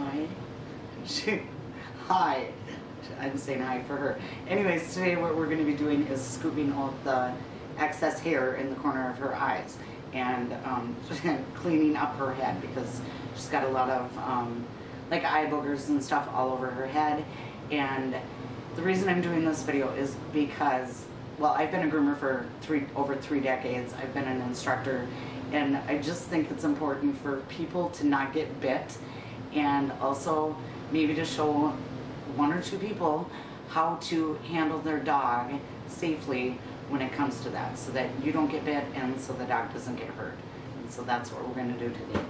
Hi. Hi. I'm saying hi for her. Anyways, today what we're going to be doing is scooping out the excess hair in the corner of her eyes and cleaning up her head because she's got a lot of like eye boogers and stuff all over her head. And the reason I'm doing this video is because, well, I've been a groomer for over 3 decades. I've been an instructor, and I just think it's important for people to not get bit, and also maybe to show 1 or 2 people how to handle their dog safely when it comes to that, so that you don't get bit and so the dog doesn't get hurt. And so that's what we're going to do today.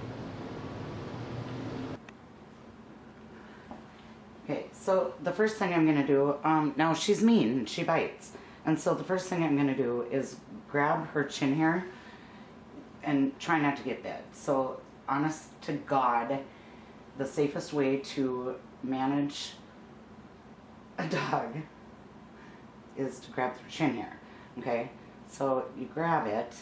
Okay, so the first thing I'm going to do, now she's mean, she bites, and so the first thing I'm going to do is grab her chin hair and try not to get bit. So honest to God, the safest way to manage a dog is to grab their chin hair. Okay, so you grab it,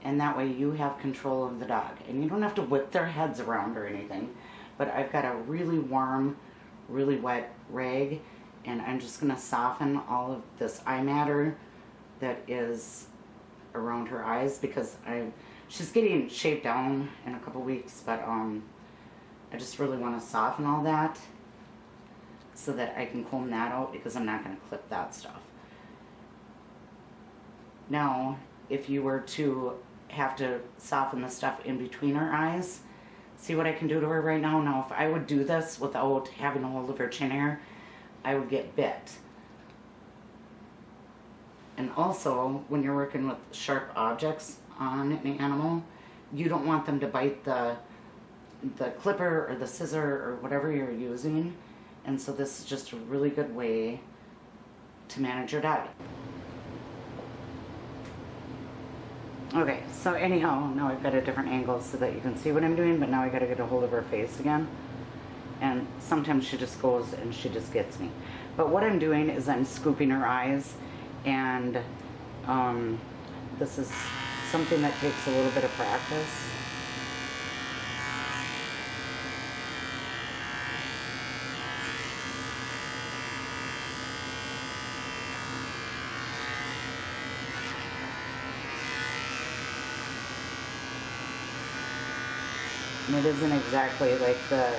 and that way you have control of the dog, and you don't have to whip their heads around or anything. But I've got a really warm, really wet rag, and I'm just going to soften all of this eye matter that is around her eyes, because she's getting shaved down in a couple weeks, but I just really want to soften all that so that I can comb that out, because I'm not going to clip that stuff. Now, if you were to have to soften the stuff in between her eyes, see what I can do to her right now? Now, if I would do this without having a hold of her chin hair, I would get bit. And also, when you're working with sharp objects on an animal, you don't want them to bite the clipper or the scissor or whatever you're using. And so this is just a really good way to manage your dog. Okay, so anyhow, now I've got a different angle so that you can see what I'm doing, but now I gotta get a hold of her face again. And sometimes she just goes and she just gets me. But what I'm doing is I'm scooping her eyes, and this is something that takes a little bit of practice. And it isn't exactly like the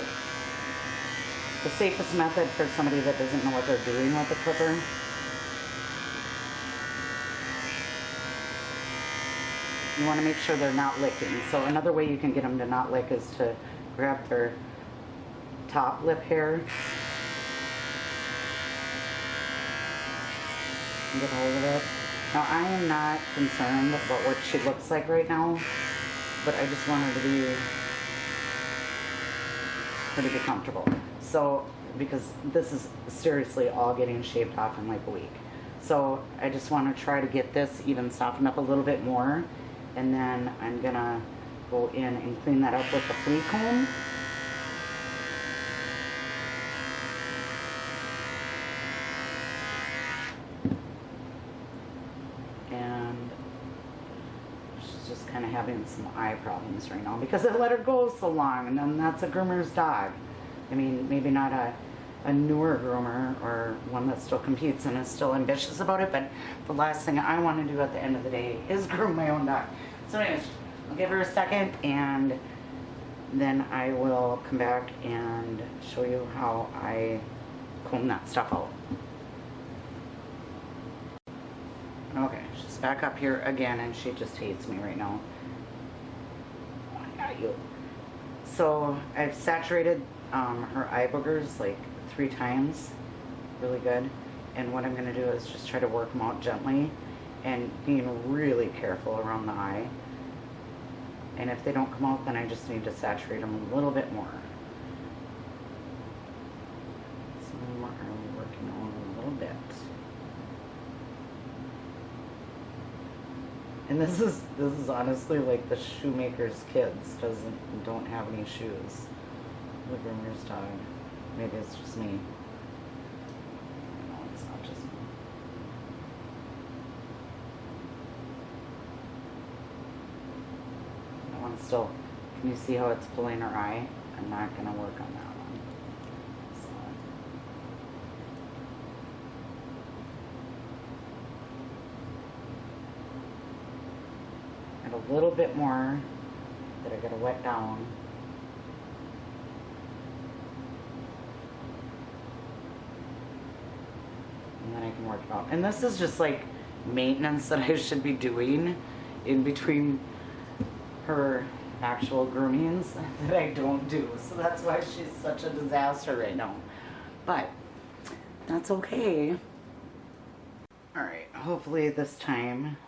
safest method for somebody that doesn't know what they're doing with the clipper. You want to make sure they're not licking. So another way you can get them to not lick is to grab their top lip hair and get a hold of it. Now, I am not concerned about what she looks like right now, but I just want her to be comfortable. So, because this is seriously all getting shaved off in like a week. So I just want to try to get this even softened up a little bit more, and then I'm gonna go in and clean that up with the flea comb. And she's just kind of having some eye problems right now because I let her go so long, and then that's a groomer's dog. I mean, maybe not a newer groomer or one that still competes and is still ambitious about it, but the last thing I want to do at the end of the day is groom my own dog. So anyways, I'll give her a second, and then I will come back and show you how I comb that stuff out. Okay, she's back up here again, and she just hates me right now. Oh, I got you. So I've saturated her eye boogers like 3 times, really good. And what I'm going to do is just try to work them out gently and being really careful around the eye. And if they don't come out, then I just need to saturate them a little bit more. So I'm working on a little bit. And this is honestly like the shoemaker's kids don't have any shoes. The groomer's dog. Maybe it's just me. No, it's not just me. That one's still. Can you see how it's pulling her eye? I'm not going to work on that one. So. And a little bit more that I got to wet down. And then I can work it out. And this is just like maintenance that I should be doing in between her actual groomings that I don't do. So that's why she's such a disaster right now. But that's okay. Alright, hopefully this time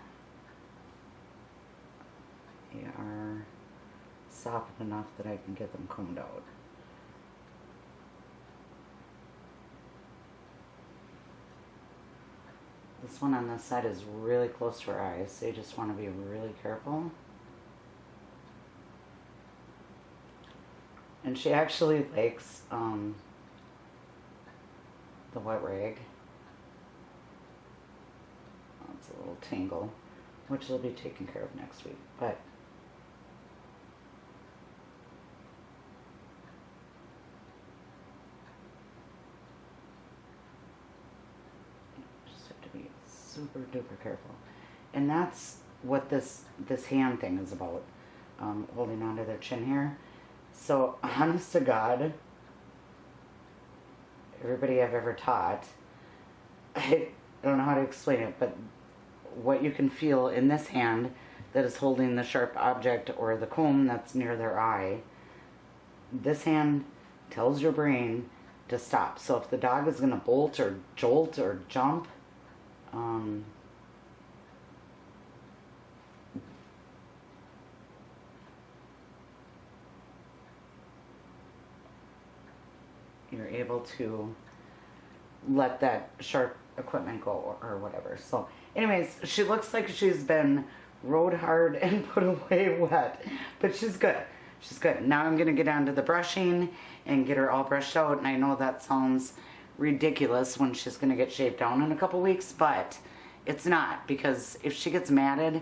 they are soft enough that I can get them combed out. This one on this side is really close to her eyes, so you just want to be really careful. And she actually likes the wet rag. Oh, it's a little tangle, which will be taken care of next week. But just have to be super duper careful. And that's what this hand thing is about, holding onto their chin hair. So, honest to God, everybody I've ever taught, I don't know how to explain it, but what you can feel in this hand that is holding the sharp object or the comb that's near their eye, this hand tells your brain to stop. So if the dog is going to bolt or jolt or jump, you're able to let that sharp equipment go or whatever. So anyways, she looks like she's been rode hard and put away wet, but she's good. She's good. Now I'm going to get on to the brushing and get her all brushed out. And I know that sounds ridiculous when she's going to get shaved down in a couple weeks, but it's not, because if she gets matted,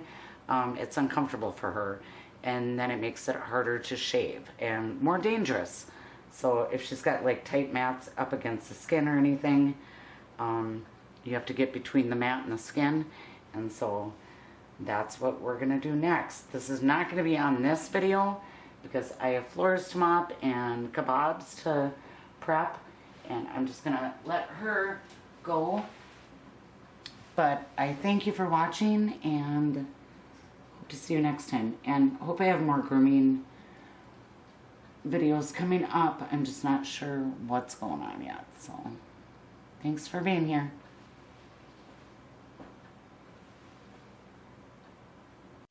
it's uncomfortable for her, and then it makes it harder to shave and more dangerous. So if she's got like tight mats up against the skin or anything, you have to get between the mat and the skin. And so that's what we're going to do next. This is not going to be on this video because I have floors to mop and kebabs to prep. And I'm just going to let her go. But I thank you for watching and hope to see you next time. And hope I have more grooming videos coming up. I'm just not sure what's going on yet. So thanks for being here.